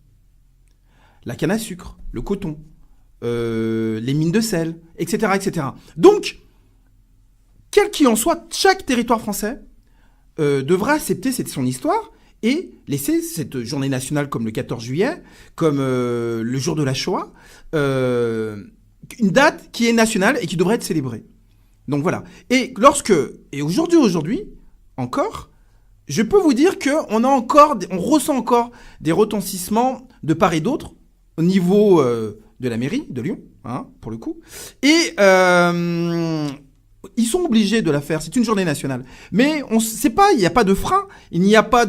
La canne à sucre, le coton, les mines de sel, etc., etc. Donc, quel qu'il en soit, chaque territoire français devra accepter son histoire et laisser cette journée nationale comme le 14 juillet, comme le jour de la Shoah, une date qui est nationale et qui devrait être célébrée. Donc voilà. Et aujourd'hui, encore, je peux vous dire on ressent encore des retentissements de part et d'autre au niveau de la mairie de Lyon, pour le coup. Et ils sont obligés de la faire. C'est une journée nationale. Mais il n'y a pas de frein, il n'y a pas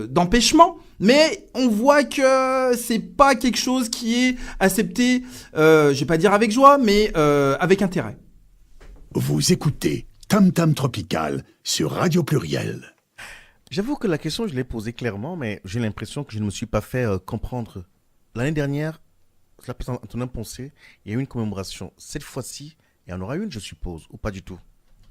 d'empêchement. Mais on voit que c'est pas quelque chose qui est accepté, je vais pas dire avec joie, mais avec intérêt. Vous écoutez Tam Tam Tropical sur Radio Pluriel. J'avoue que la question, je l'ai posée clairement, mais j'ai l'impression que je ne me suis pas fait comprendre. L'année dernière, sur la place Antonin Poncet, il y a eu une commémoration. Cette fois-ci, il y en aura une, je suppose, ou pas du tout?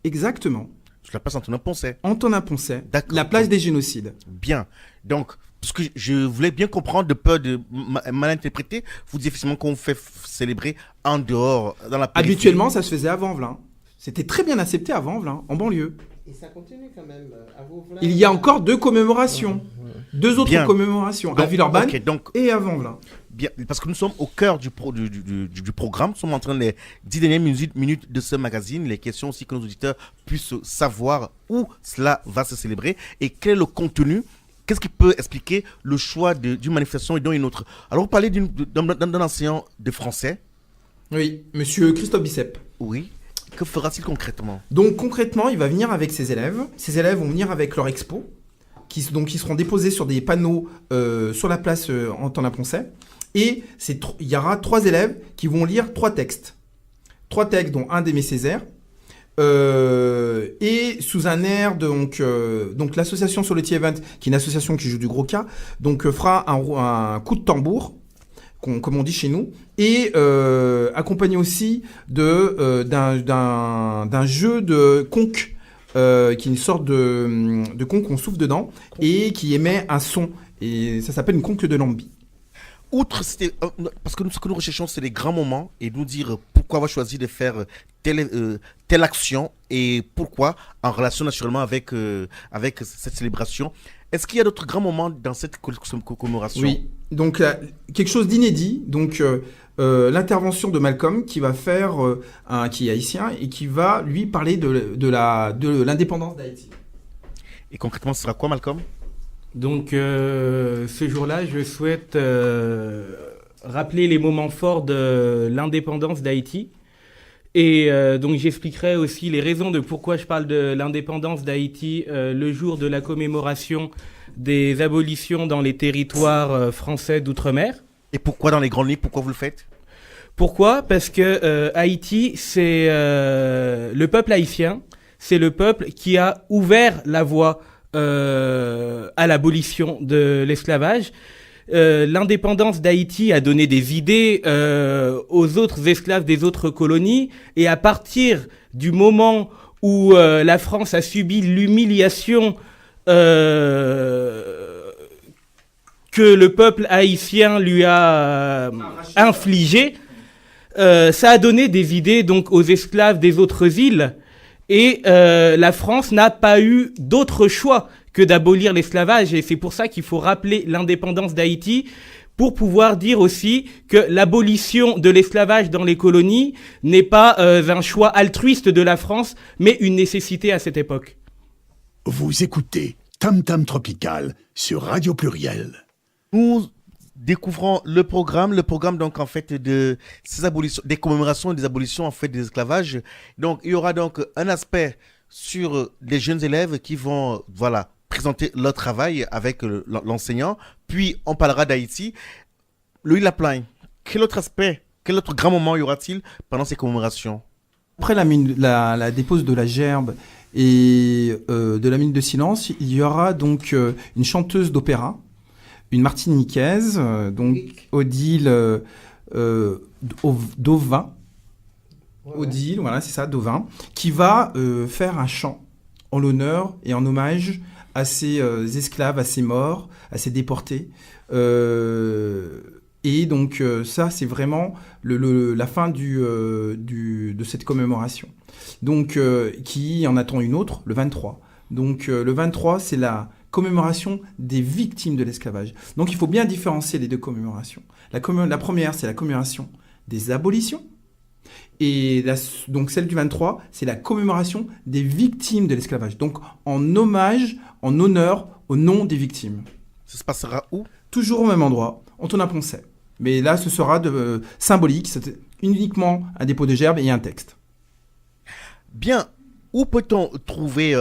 Exactement. Sur la place Antonin Poncet. Antonin Poncet, D'accord. la place des génocides. Bien. Donc, parce que je voulais bien comprendre, de peur de mal interpréter, vous dites effectivement qu'on fait célébrer en dehors, dans la périphérie. Habituellement, ça se faisait à Vanvelin. C'était très bien accepté à Vanvelin, en banlieue. Et ça continue quand même à Vauvelin. Il y a encore 2 commémorations. 2 autres Bien. commémorations, à Donc, Villeurbanne ok, donc, et à Vanvelin. bien, parce que nous sommes au cœur du programme. Nous sommes en train des 10 dernières minutes de ce magazine. Les questions aussi que nos auditeurs puissent savoir où cela va se célébrer et quel est le contenu. Qu'est-ce qui peut expliquer le choix d'une manifestation et d'une une autre? Alors, vous parlez d'un enseignant de français. Oui, monsieur Christophe Bicep. Oui. Que fera-t-il concrètement? Donc concrètement, il va venir avec ses élèves. Ses élèves vont venir avec leur expo, qui seront déposés sur des panneaux sur la place Antonin Poncet. Et il y aura 3 élèves qui vont lire 3 textes. 3 textes, dont un d'Aimé Césaire. Et sous un air, donc l'association Soloti Event, qui est une association qui joue du gros cas, donc fera un coup de tambour, comme on dit chez nous, et accompagné aussi d'un jeu de conque, qui est une sorte de conque qu'on souffle dedans et qui émet un son. Et ça s'appelle une conque de Lambi. Outre, parce que ce que nous recherchons, c'est les grands moments et nous dire pourquoi avoir choisi de faire telle action et pourquoi, en relation naturellement avec cette célébration. Est-ce qu'il y a d'autres grands moments dans cette commémoration? Oui, donc quelque chose d'inédit. Donc l'intervention de Malcolm qui va faire, qui est haïtien et qui va lui parler de l'indépendance d'Haïti. Et concrètement, ce sera quoi, Malcolm? Donc ce jour-là, je souhaite rappeler les moments forts de l'indépendance d'Haïti. Et donc j'expliquerai aussi les raisons de pourquoi je parle de l'indépendance d'Haïti le jour de la commémoration des abolitions dans les territoires français d'outre-mer. Et pourquoi dans les grandes lignes, pourquoi vous le faites? Pourquoi? Parce que Haïti, c'est le peuple haïtien, c'est le peuple qui a ouvert la voie à l'abolition de l'esclavage. L'indépendance d'Haïti a donné des idées aux autres esclaves des autres colonies, et à partir du moment où la France a subi l'humiliation que le peuple haïtien lui a infligée, ça a donné des idées donc aux esclaves des autres îles. Et la France n'a pas eu d'autre choix que d'abolir l'esclavage. Et c'est pour ça qu'il faut rappeler l'indépendance d'Haïti, pour pouvoir dire aussi que l'abolition de l'esclavage dans les colonies n'est pas un choix altruiste de la France, mais une nécessité à cette époque. Vous écoutez Tam Tam Tropical sur Radio Pluriel. Nous découvrons le programme donc en fait de ces abolitions, des commémorations et des abolitions en fait des esclavages. Donc il y aura donc un aspect sur les jeunes élèves qui vont présenter leur travail avec l'enseignant, puis on parlera d'Haïti. Louis Laplagne, quel autre aspect, quel autre grand moment y aura-t-il pendant ces commémorations? Après la dépose de la gerbe et de la minute de silence, il y aura donc une chanteuse d'opéra, une martiniquaise, Odile Dauvin. Odile, voilà, c'est ça, Dauvin, qui va faire un chant en l'honneur et en hommage à ces esclaves, à ces morts, à ces déportés. Et donc ça, c'est vraiment la fin de cette commémoration. Donc qui en attend une autre, le 23. Donc le 23, c'est la commémoration des victimes de l'esclavage. Donc il faut bien différencier les deux commémorations. La première, c'est la commémoration des abolitions. Et donc celle du 23, c'est la commémoration des victimes de l'esclavage. Donc en hommage, en honneur, au nom des victimes. Ça se passera où? Toujours au même endroit, Antonin-Poncet. Mais là, ce sera symbolique, c'est uniquement un dépôt de gerbes et un texte. Bien, où peut-on trouver,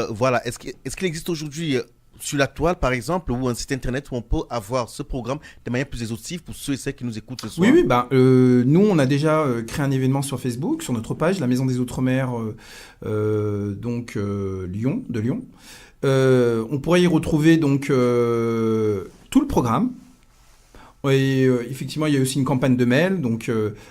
est-ce qu'il existe aujourd'hui sur la toile, par exemple, ou un site internet où on peut avoir ce programme de manière plus exhaustive pour ceux et celles qui nous écoutent ce soir? Oui, nous, on a déjà créé un événement sur Facebook, sur notre page, la Maison des Outre-mer, Lyon, de Lyon. On pourrait y retrouver donc tout le programme. Et effectivement, il y a aussi une campagne de mail, donc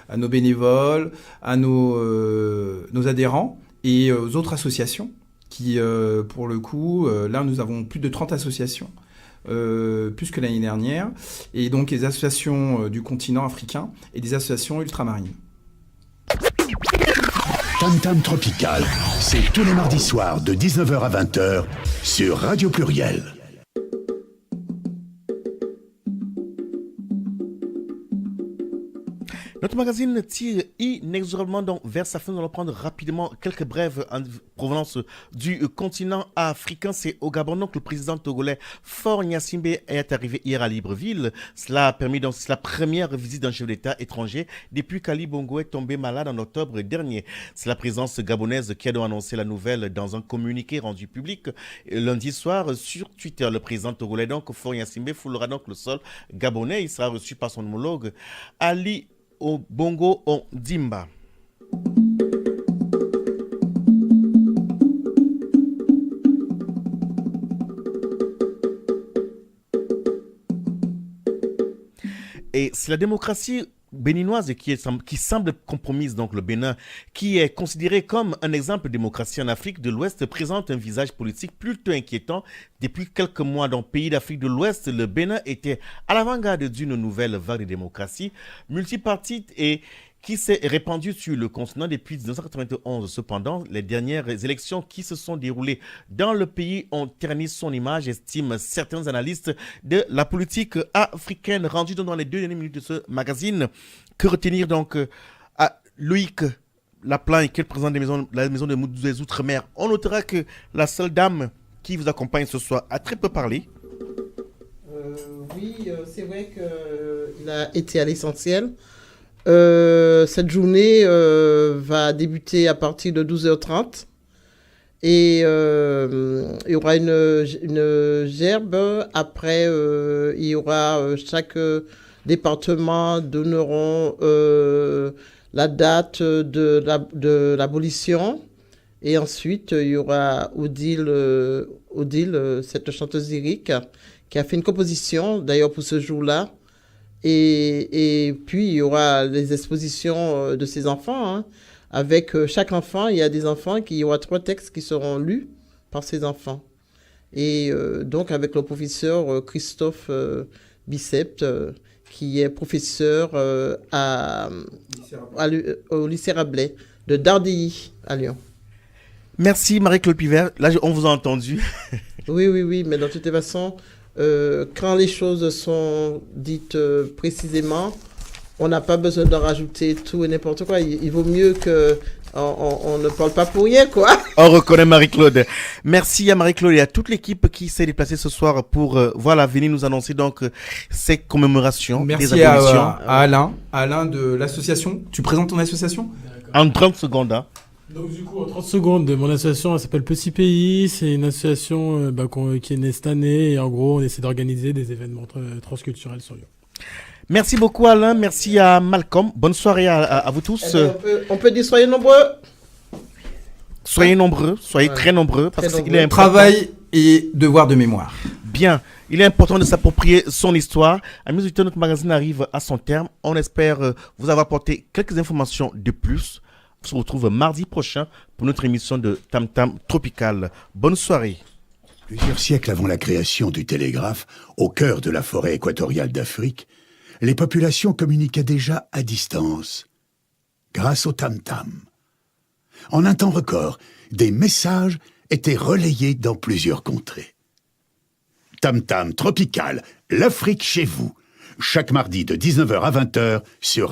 à nos bénévoles, à nos adhérents et aux autres associations qui, pour le coup, là, nous avons plus de 30 associations, plus que l'année dernière, et donc les associations du continent africain et des associations ultramarines. Tam Tam Tropical, c'est tous les mardis soirs de 19h à 20h sur Radio Pluriel. Notre magazine tire inexorablement donc vers sa fin. Nous allons prendre rapidement quelques brèves en provenance du continent africain. C'est au Gabon donc le président togolais Faure Gnassingbé est arrivé hier à Libreville. Cela a permis donc, c'est la première visite d'un chef d'État étranger depuis qu'Ali Bongo est tombé malade en octobre dernier. C'est la présidence gabonaise qui a donc annoncé la nouvelle dans un communiqué rendu public lundi soir sur Twitter. Le président togolais donc Faure Gnassingbé foulera donc le sol gabonais. Il sera reçu par son homologue Ali Bongo Ondimba. Et c'est la démocratie béninoise qui semble compromise, donc le Bénin, qui est considéré comme un exemple de démocratie en Afrique de l'Ouest, présente un visage politique plutôt inquiétant. Depuis quelques mois, dans le pays d'Afrique de l'Ouest, le Bénin était à l'avant-garde d'une nouvelle vague de démocratie multipartite et qui s'est répandue sur le continent depuis 1991. Cependant, les dernières élections qui se sont déroulées dans le pays ont terni son image, estiment certains analystes de la politique africaine. Rendu dans les 2 dernières minutes de ce magazine, que retenir donc à Loïc Laplagne, qui est le président de la maison des Outre-mer. On notera que la seule dame qui vous accompagne ce soir a très peu parlé. Oui, c'est vrai qu'il a été à l'essentiel. Cette journée va débuter à partir de 12h30 et il y aura une gerbe. Après, il y aura chaque département donneront la date de l'abolition et ensuite il y aura Odile, cette chanteuse lyrique qui a fait une composition d'ailleurs pour ce jour-là. Et puis, il y aura les expositions de ces enfants. Hein. Avec chaque enfant, il y a des enfants, il y aura 3 textes qui seront lus par ces enfants. Et donc, avec le professeur Christophe Bicept, qui est professeur au lycée Rabelais de Dardilly, à Lyon. Merci Marie-Claude Pivert. Là, on vous a entendu. Oui, mais de toute façon... quand les choses sont dites précisément, on n'a pas besoin de rajouter tout et n'importe quoi. Il vaut mieux qu'on ne parle pas pour rien, quoi. On reconnaît Marie-Claude. Merci à Marie-Claude et à toute l'équipe qui s'est déplacée ce soir pour venir nous annoncer donc ces commémorations. Merci des abolitions. à Alain de l'association. Tu présentes ton association ? En 30 secondes. Hein. Donc du coup, en 30 secondes, mon association elle s'appelle Petit Pays. C'est une association qui est née cette année et en gros, on essaie d'organiser des événements transculturels sur Lyon. Merci beaucoup Alain, merci à Malcolm. Bonne soirée à vous tous. On peut dire soyez nombreux. Soyez nombreux, soyez très nombreux. Parce qu'il est important. Travail et devoir de mémoire. Bien, il est important de s'approprier son histoire. Amis auditeurs, notre magazine arrive à son terme. On espère vous avoir apporté quelques informations de plus. On se retrouve mardi prochain pour notre émission de Tam Tam Tropical. Bonne soirée. Plusieurs siècles avant la création du télégraphe, au cœur de la forêt équatoriale d'Afrique, les populations communiquaient déjà à distance, grâce au tam-tam. En un temps record, des messages étaient relayés dans plusieurs contrées. Tam Tam Tropical, l'Afrique chez vous, chaque mardi de 19h à 20h sur